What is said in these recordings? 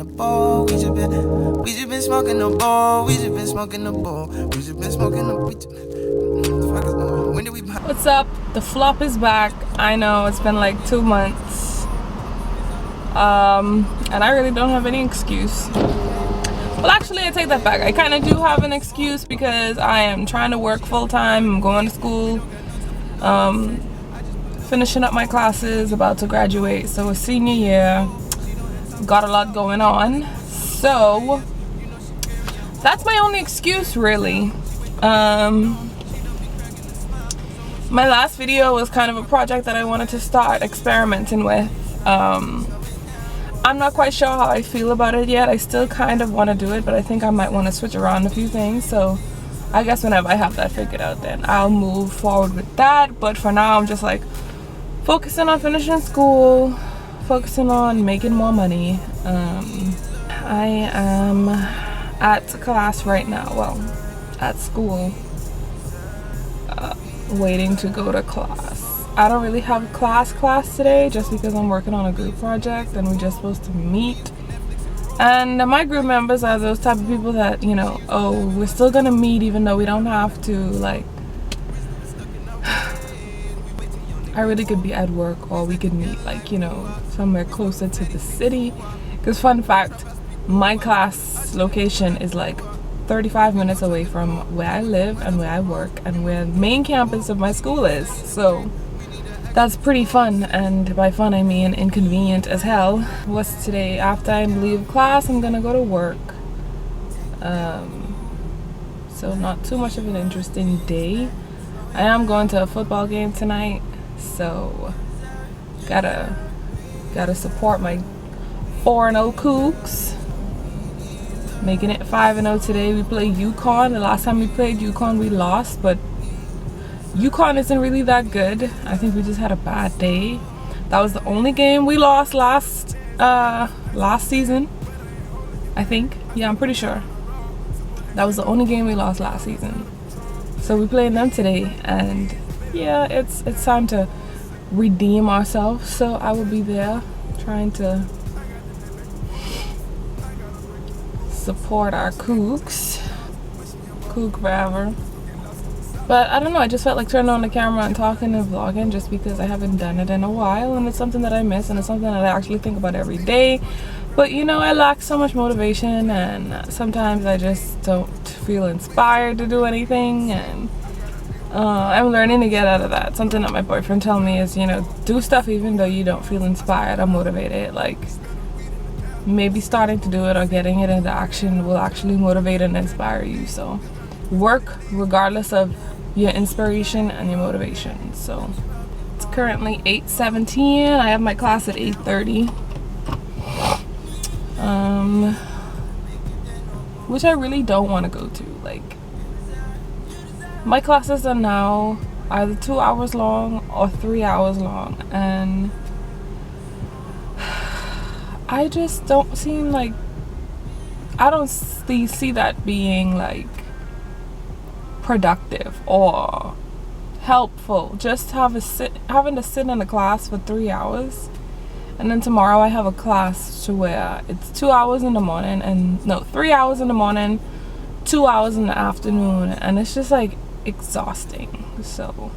the bowl. We just been smoking the bowl. We just been smoking the bowl. We just been smoking the. What the fuck is going on? When did we? What's up? The flop is back. I know it's been like 2 months. And I really don't have any excuse. Well, actually, I take that back. I kind of do have an excuse because I am trying to work full time. I'm going to school, finishing up my classes, about to graduate. So a senior year, got a lot going on. So that's my only excuse, really. My last video was kind of a project that I wanted to start experimenting with. I'm not quite sure how I feel about it yet. I still kind of want to do it, but I think I might want to switch around a few things. So I guess whenever I have that figured out, then I'll move forward with that. But for now, I'm just like focusing on finishing school, focusing on making more money. I am at class right now, well, at school, waiting to go to class. I don't really have class today just because I'm working on a group project and we're just supposed to meet. And my group members are those type of people that, you know, oh, we're still gonna meet even though we don't have to. Like, I really could be at work or we could meet, like, you know, somewhere closer to the city. Because fun fact, my class location is like 35 minutes away from where I live and where I work and where the main campus of my school is. So that's pretty fun, and by fun I mean inconvenient as hell. What's today? After I leave class, I'm gonna go to work. So not too much of an interesting day. I am going to a football game tonight, so gotta support my 4-0 Cougs. Making it 5-0 today. We play UConn. The last time we played UConn, we lost, but UConn isn't really that good. I think we just had a bad day. That was the only game we lost last season, I think. Yeah, I'm pretty sure. That was the only game we lost last season. So we're playing them today, and yeah, it's time to redeem ourselves. So I will be there trying to support our Cougs. Coug forever. But I don't know, I just felt like turning on the camera and talking and vlogging just because I haven't done it in a while, and it's something that I miss and it's something that I actually think about every day. But you know, I lack so much motivation and sometimes I just don't feel inspired to do anything, and I'm learning to get out of that. Something that my boyfriend told me is, you know, do stuff even though you don't feel inspired or motivated. Like, maybe starting to do it or getting it into action will actually motivate and inspire you. So work regardless of your inspiration and your motivation. So it's currently 8:17. I have my class at 8:30, which I really don't want to go to. Like, my classes are now either 2 hours long or 3 hours long, and I just don't seem like, I don't see that being like productive or helpful. Just having to sit in a class for 3 hours, and then tomorrow I have a class to where it's 2 hours in the morning, and no, 3 hours in the morning, 2 hours in the afternoon, and it's just like exhausting. So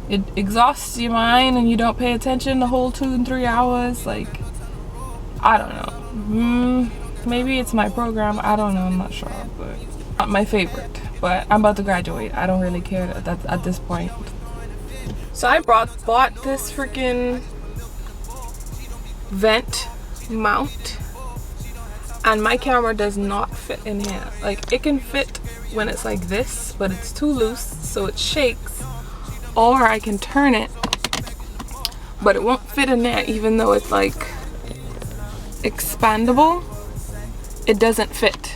it exhausts your mind and you don't pay attention the whole 2 and 3 hours. Like, I don't know. Maybe it's my program. I don't know. I'm not sure, but not my favorite. But I'm about to graduate. I don't really care at this point. So I bought this freaking vent mount, and my camera does not fit in here. Like, it can fit when it's like this, but it's too loose, so it shakes. Or I can turn it, but it won't fit in there, even though it's like expandable. It doesn't fit.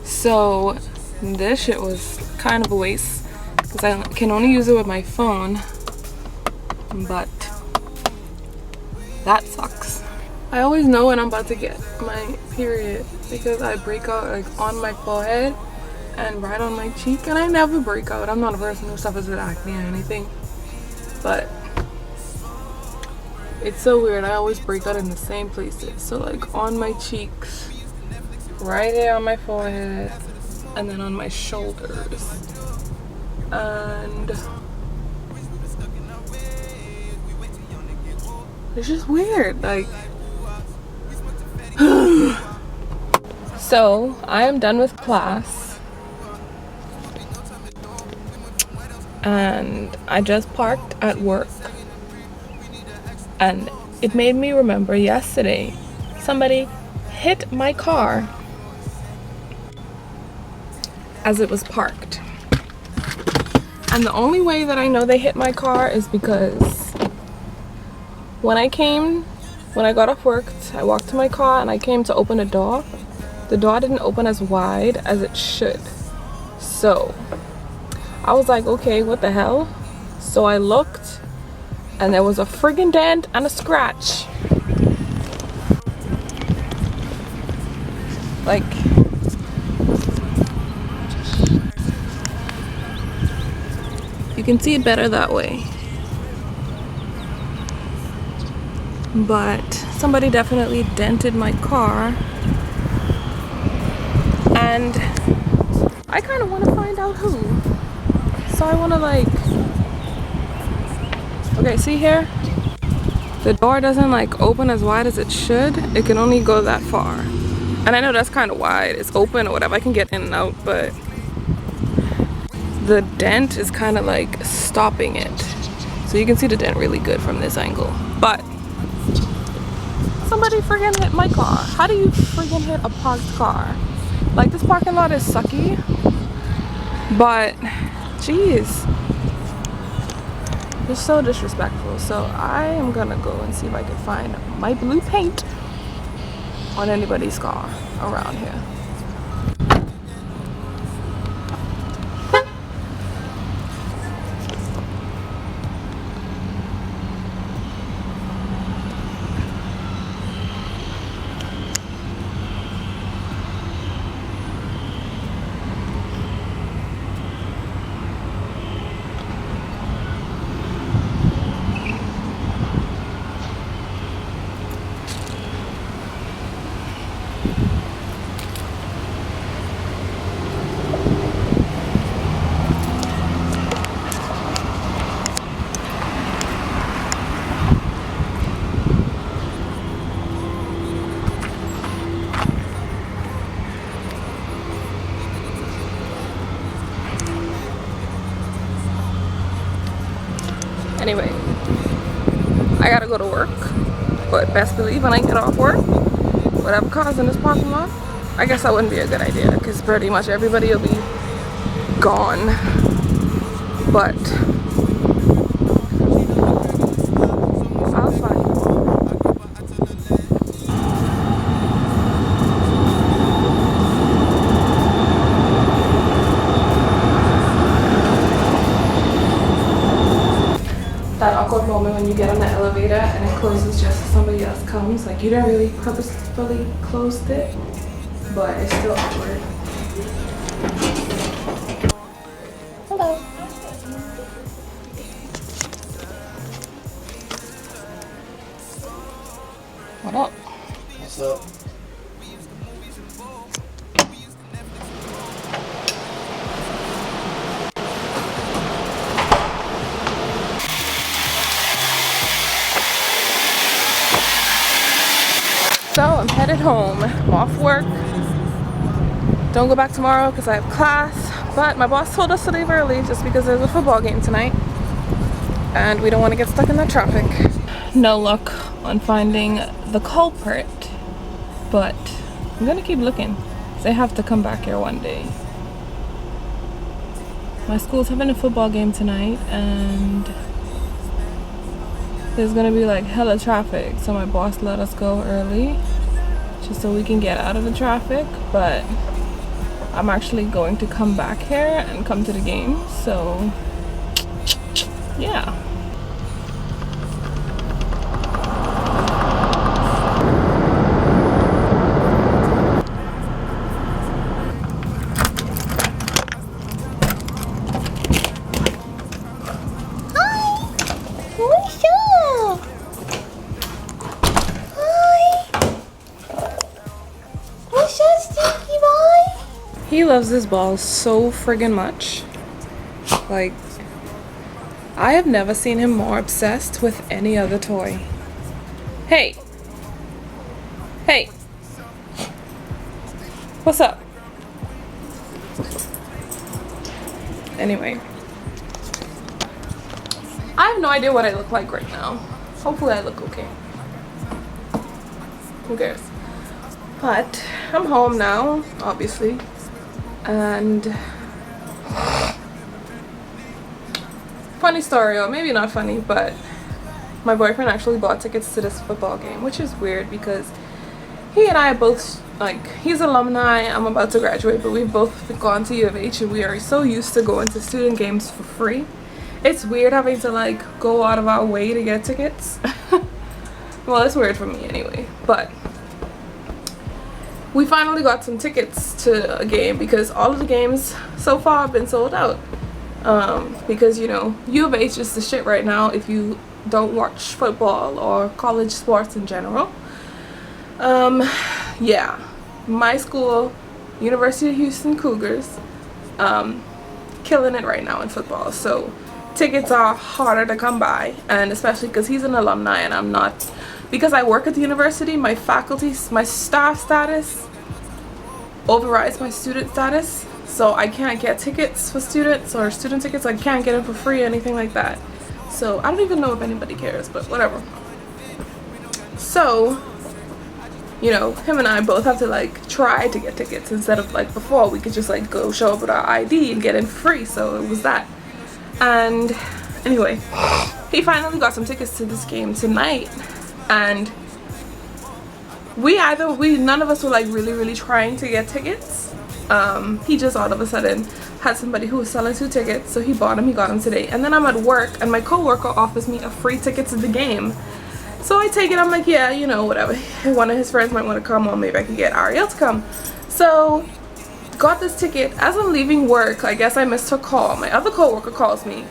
So this shit was kind of a waste because I can only use it with my phone, but that sucks. I always know when I'm about to get my period because I break out like on my forehead and right on my cheek, and I never break out. I'm not a person who suffers with acne or anything, but It's so weird. I always break out in the same places. So like on my cheeks, right here on my forehead, and then on my shoulders. And it's just weird. Like so I am done with class. And I just parked at work. And it made me remember yesterday somebody hit my car as it was parked. And the only way that I know they hit my car is because when I got off work, I walked to my car and I came to open the door didn't open as wide as it should. So I was like, okay, what the hell? So I looked and there was a friggin' dent and a scratch. Like, you can see it better that way. But somebody definitely dented my car. And I kind of want to find out who. So I want to like, okay, see here? The door doesn't like open as wide as it should. It can only go that far. And I know that's kind of wide. It's open or whatever. I can get in and out, but the dent is kind of like stopping it. So you can see the dent really good from this angle. But somebody friggin' hit my car. How do you friggin' hit a parked car? Like, this parking lot is sucky. But, jeez. It's so disrespectful. So I am gonna go and see if I can find my blue paint on anybody's car around here. Anyway, I gotta go to work, but best believe when I get off work, whatever car's in this parking lot, I guess that wouldn't be a good idea because pretty much everybody will be gone. But I'll find. That awkward moment when you get on the elevator and it closes just as somebody else comes. Like, you don't really purposefully closed it, but it's still awkward. Hello. What up? What's up? So I'm headed home. I'm off work. Don't go back tomorrow because I have class. But my boss told us to leave early just because there's a football game tonight. And we don't want to get stuck in that traffic. No luck on finding the culprit. But I'm going to keep looking. They have to come back here one day. My school's having a football game tonight and there's gonna be like hella traffic, so my boss let us go early just so we can get out of the traffic. But I'm actually going to come back here and come to the game, so yeah. He loves this ball so friggin' much. Like, I have never seen him more obsessed with any other toy. Hey! Hey! What's up? Anyway. I have no idea what I look like right now. Hopefully I look okay. Who cares? But I'm home now, obviously. And funny story, or maybe not funny, but my boyfriend actually bought tickets to this football game, which is weird because he and I both, like, he's alumni, I'm about to graduate, but we've both gone to U of H and we are so used to going to student games for free. It's weird having to like go out of our way to get tickets. Well, it's weird for me anyway, but we finally got some tickets to a game because all of the games so far have been sold out. Because, you know, U of H is the shit right now if you don't watch football or college sports in general. Yeah, my school, University of Houston Cougars, killing it right now in football. So tickets are harder to come by, and especially because he's an alumni and I'm not. Because I work at the university, my faculty, my staff status overrides my student status. So I can't get tickets for students or student tickets. I can't get them for free or anything like that. So I don't even know if anybody cares, but whatever. So, you know, him and I both have to like try to get tickets instead of like before we could just like go show up with our ID and get in for free. So it was that. And anyway, he finally got some tickets to this game tonight, and none of us were like really trying to get tickets. He just all of a sudden had somebody who was selling 2 tickets, so he got them today. And then I'm at work and my co-worker offers me a free ticket to the game, so I take it. I'm like, yeah, you know, whatever, one of his friends might want to come, or maybe I could get Ariel to come. So got this ticket. As I'm leaving work, I guess I missed her call. My other co-worker calls me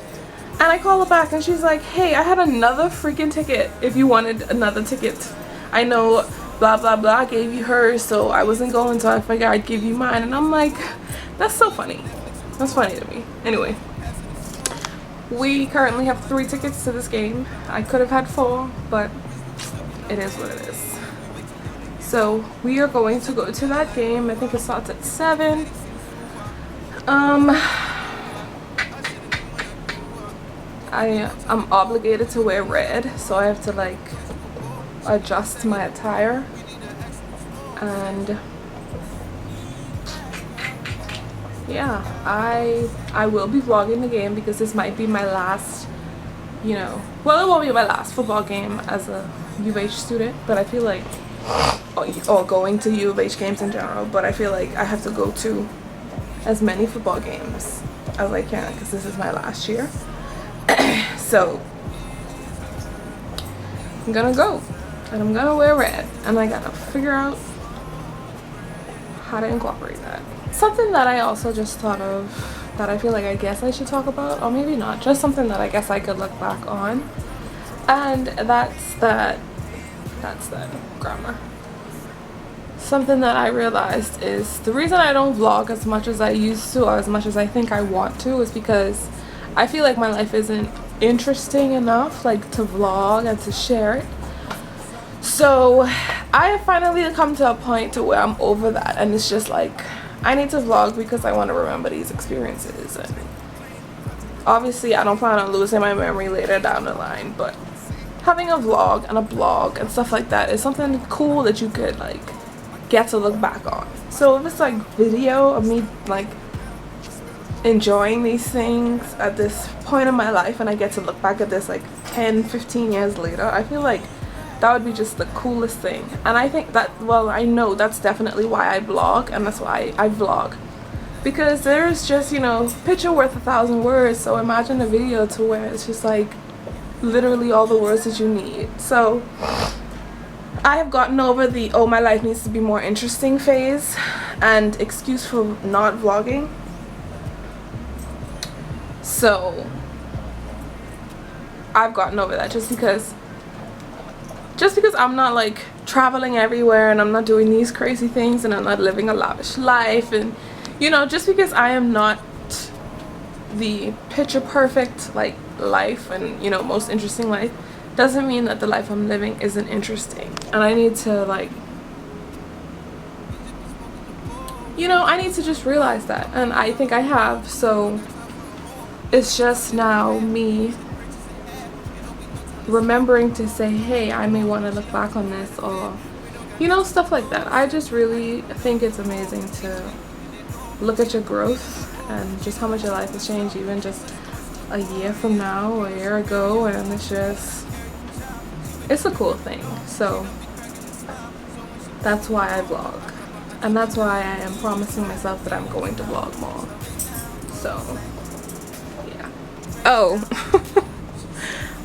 and I call her back and she's like, hey, I had another freaking ticket if you wanted another ticket. I know blah blah blah gave you hers, so I wasn't going, so I figured I'd give you mine. And I'm like, that's so funny. That's funny to me. Anyway, we currently have 3 tickets to this game. I could have had 4, but it is what it is. So we are going to go to that game. I think it starts at 7. I'm obligated to wear red, so I have to like adjust my attire. And yeah, I will be vlogging the game because this might be my last, you know, well, it won't be my last football game as a U of H student, but I feel like, or going to U of H games in general, but I feel like I have to go to as many football games as I can because this is my last year. So I'm gonna go and I'm gonna wear red, and I gotta figure out how to incorporate that. Something that I also just thought of that I feel like I guess I should talk about, or maybe not, just something that I guess I could look back on, and that's that grammar. Something that I realized is the reason I don't vlog as much as I used to, or as much as I think I want to, is because I feel like my life isn't interesting enough like to vlog and to share it. So I have finally come to a point to where I'm over that, and it's just like I need to vlog because I want to remember these experiences. And obviously I don't plan on losing my memory later down the line, but having a vlog and a blog and stuff like that is something cool that you could like get to look back on. So if it's like video of me like enjoying these things at this point in my life, and I get to look back at this like 10-15 years later, I feel like that would be just the coolest thing. And I think that, well, I know that's definitely why I blog, and that's why I vlog, because there's just, you know, picture worth 1,000 words. So imagine a video to where it's just like literally all the words that you need. So I have gotten over the oh my life needs to be more interesting phase and excuse for not vlogging. So I've gotten over that just because I'm not like traveling everywhere, and I'm not doing these crazy things, and I'm not living a lavish life, and you know, just because I am not the picture perfect like life and, you know, most interesting life doesn't mean that the life I'm living isn't interesting. And I need to, like, you know, I need to just realize that, and I think I have. So it's just now me remembering to say, hey, I may want to look back on this, or, you know, stuff like that. I just really think it's amazing to look at your growth and just how much your life has changed, even just a year from now or a year ago, and it's just, it's a cool thing. So that's why I vlog, and that's why I am promising myself that I'm going to vlog more. So yeah. Oh,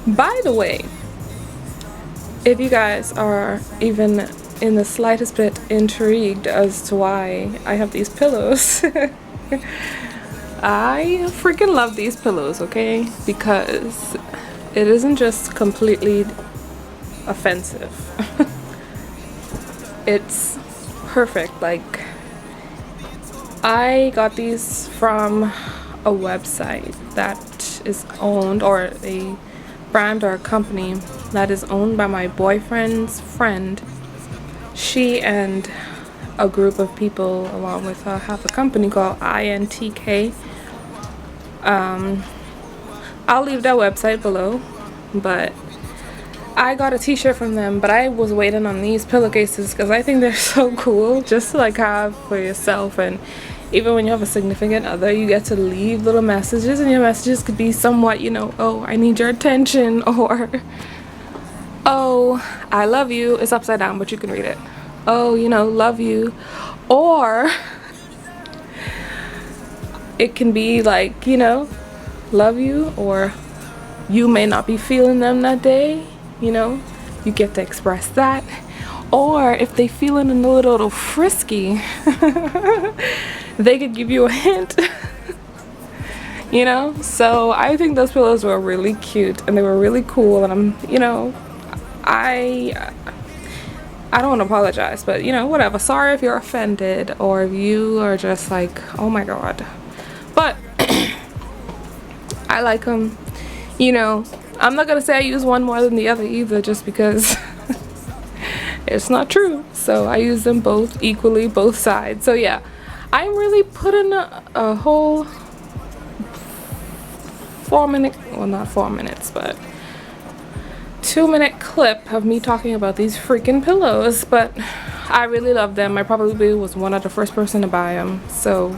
by the way, if you guys are even in the slightest bit intrigued as to why I have these pillows, I freaking love these pillows, okay? Because it isn't just completely offensive. It's perfect. Like, I got these from a website that is owned, or a brand or a company that is owned by my boyfriend's friend. She and a group of people along with her have a company called INTK. I'll leave their website below, but I got a t-shirt from them, but I was waiting on these pillowcases because I think they're so cool just to like have for yourself. And even when you have a significant other, you get to leave little messages, and your messages could be somewhat, you know, oh, I need your attention, or oh, I love you. It's upside down, but you can read it. Oh, you know, love you. Or it can be like, you know, love you, or you may not be feeling them that day, you know, you get to express that. Or if they feeling a little frisky, they could give you a hint. You know, so I think those pillows were really cute and they were really cool, and I'm, you know, I don't want to apologize, but you know, whatever. Sorry if you're offended, or if you are just like, oh my god. But I like them. You know, I'm not gonna say I use one more than the other either, just because it's not true. So I use them both equally, both sides. So yeah, I'm really putting a whole 4-minute, well, not 4 minutes, but 2-minute clip of me talking about these freaking pillows. But I really love them. I probably was one of the first person to buy them. So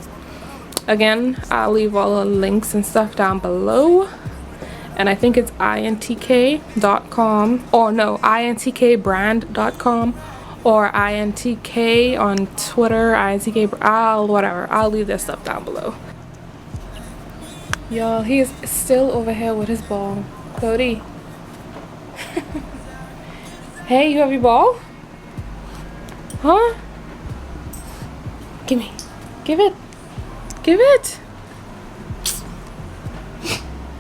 again, I'll leave all the links and stuff down below. And I think it's intk.com, or no, intkbrand.com, or intk on Twitter, intk, whatever. I'll leave this stuff down below. Y'all, he is still over here with his ball. Cody. Hey, you have your ball? Huh? Gimme. Give it. Give it.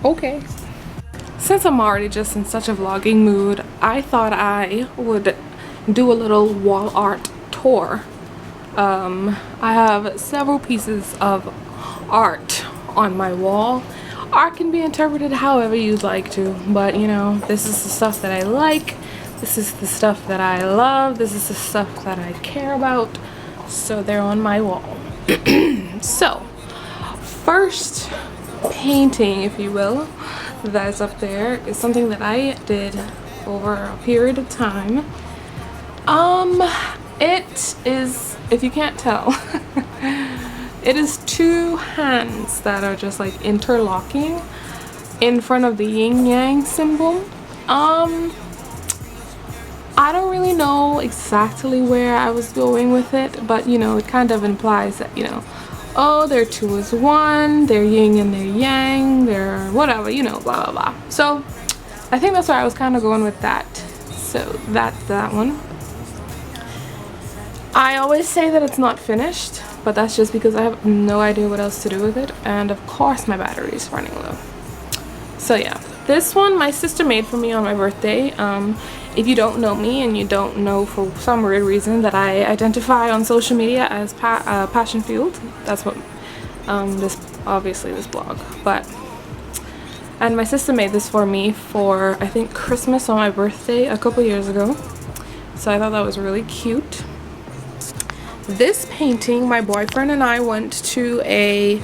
Okay. Since I'm already just in such a vlogging mood, I thought I would do a little wall art tour. I have several pieces of art on my wall. Art can be interpreted however you'd like to, but you know, this is the stuff that I like, this is the stuff that I love, this is the stuff that I care about, so they're on my wall. So, first painting, if you will, that's up there is something that I did over a period of time. It is, if you can't tell, it is two hands that are just like interlocking in front of the yin yang symbol. I don't really know exactly where I was going with it, but you know, it kind of implies that, you know, oh, they're two as one, they're yin and they're yang, they're whatever, you know, blah blah blah. So I think that's where I was kind of going with that. So that's that one. I always say that it's not finished, but that's just because I have no idea what else to do with it, and of course my battery is running low. So yeah, This one my sister made for me on my birthday. If you don't know me and you don't know for some weird reason that I identify on social media as Passion Fueled, that's what this blog. And my sister made this for me for, I think, Christmas on my birthday a couple years ago. So I thought that was really cute. This painting, my boyfriend and I went to a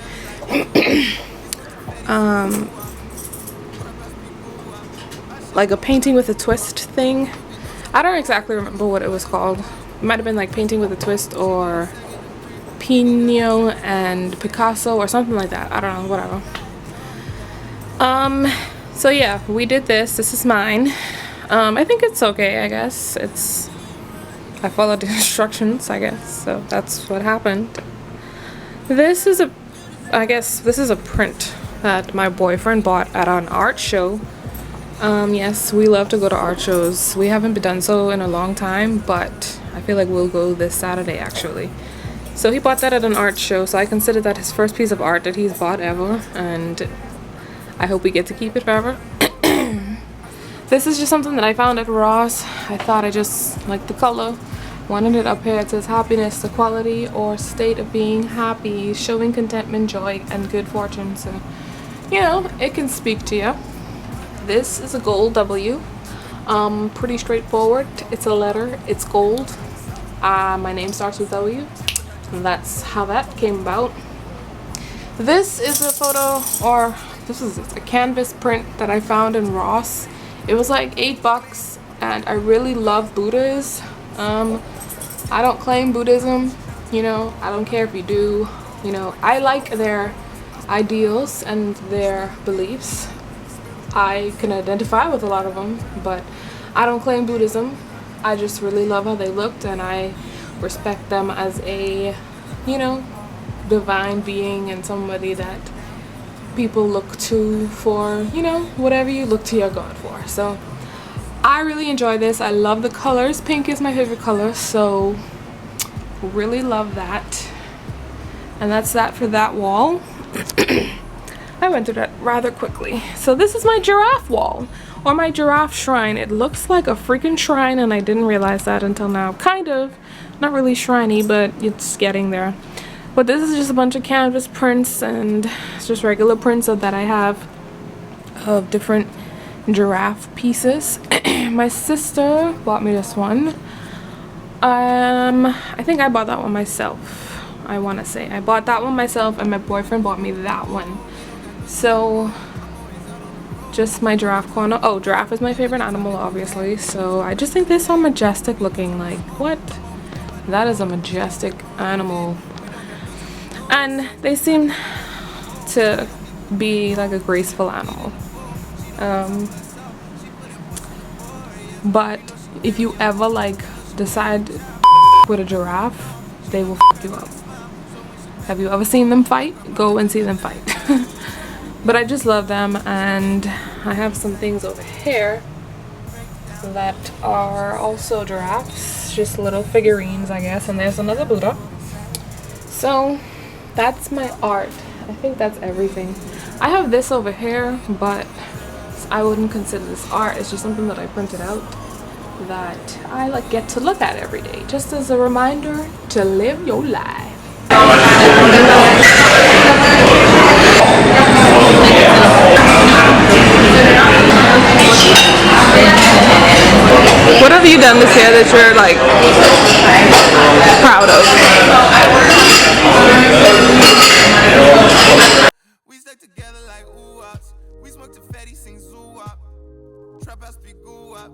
like a painting with a twist thing. I don't exactly remember what it was called. It might have been like Painting with a Twist or Pino and Picasso or something like that. I don't know, whatever. So yeah, we did this. This is mine. I think it's okay, I guess. I followed the instructions, I guess. So that's what happened. This is a print that my boyfriend bought at an art show. Yes, we love to go to art shows. We haven't done so in a long time, but I feel like we'll go this Saturday actually. So he bought that at an art show, so I consider that his first piece of art that he's bought ever, and I hope we get to keep it forever. This is just something that I found at Ross. I thought I just liked the color. Wanted it up here. It says happiness, the quality or state of being happy, showing contentment, joy, and good fortune. So, you know, it can speak to you. This is a gold W. Pretty straightforward. It's a letter. It's gold. My name starts with W. And that's how that came about. This is a photo, or this is a canvas print that I found in Ross. It was like $8, and I really love Buddhas. I don't claim Buddhism, you know, I don't care if you do, you know, I like their ideals and their beliefs. I can identify with a lot of them, but I don't claim Buddhism. I just really love how they looked, and I respect them as a, you know, divine being and somebody that people look to for, you know, whatever you look to your God for. So I really enjoy this. I love the colors. Pink is my favorite color, so really love that. And that's that for that wall. I went through that rather quickly. So this is my giraffe wall, or my giraffe shrine. It looks like a freaking shrine, and I didn't realize that until now. Kind of. Not really shriney, but it's getting there. But this is just a bunch of canvas prints, and it's just regular prints that I have of different giraffe pieces. My sister bought me this one. I think I bought that one myself. I want to say I bought that one myself, and my boyfriend bought me that one. So just my giraffe corner. Oh, giraffe is my favorite animal, obviously. So I just think they're so majestic looking. Like, what? That is a majestic animal. And they seem to be like a graceful animal. But if you ever like decide with a giraffe, they will you up. Have you ever seen them fight? Go and see them fight. But I just love them, and I have some things over here that are also giraffes, just little figurines, I guess. And there's another Buddha. So that's my art. I think that's everything. I have this over here, but I wouldn't consider this art. It's just something that I printed out that I like get to look at every day, just as a reminder to live your life. What have you done this year that you're like proud of? We stuck together like ooh-wops. We smoked to fatty, sing zoo-wop. Trap house, be goo-wop.